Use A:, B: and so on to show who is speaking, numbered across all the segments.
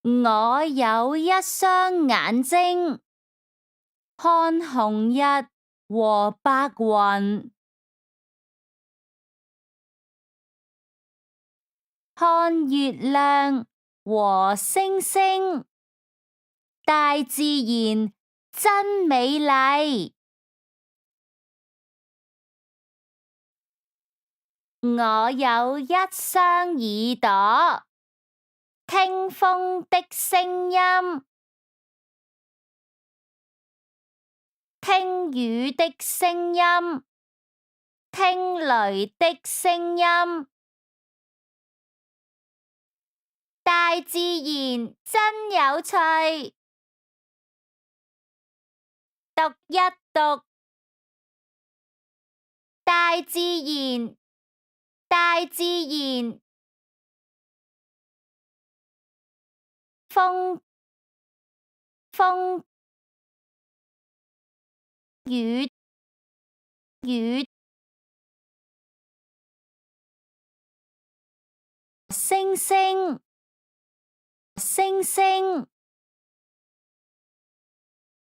A: 我有一雙眼睛，看紅日和白雲，看月亮和星星，大自然真美麗。我有一雙耳朵，聽風的聲音，聽雨的聲音，聽雷的聲音。大自然真有趣，讀一讀。大自然，大自然。風，風。雨，雨。星星，星星。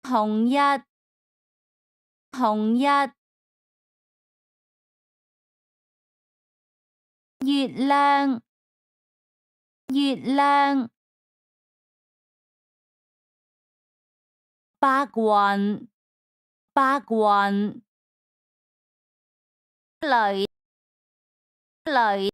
A: 紅日，紅日。月亮，月亮。白雲，白雲。雷，雷。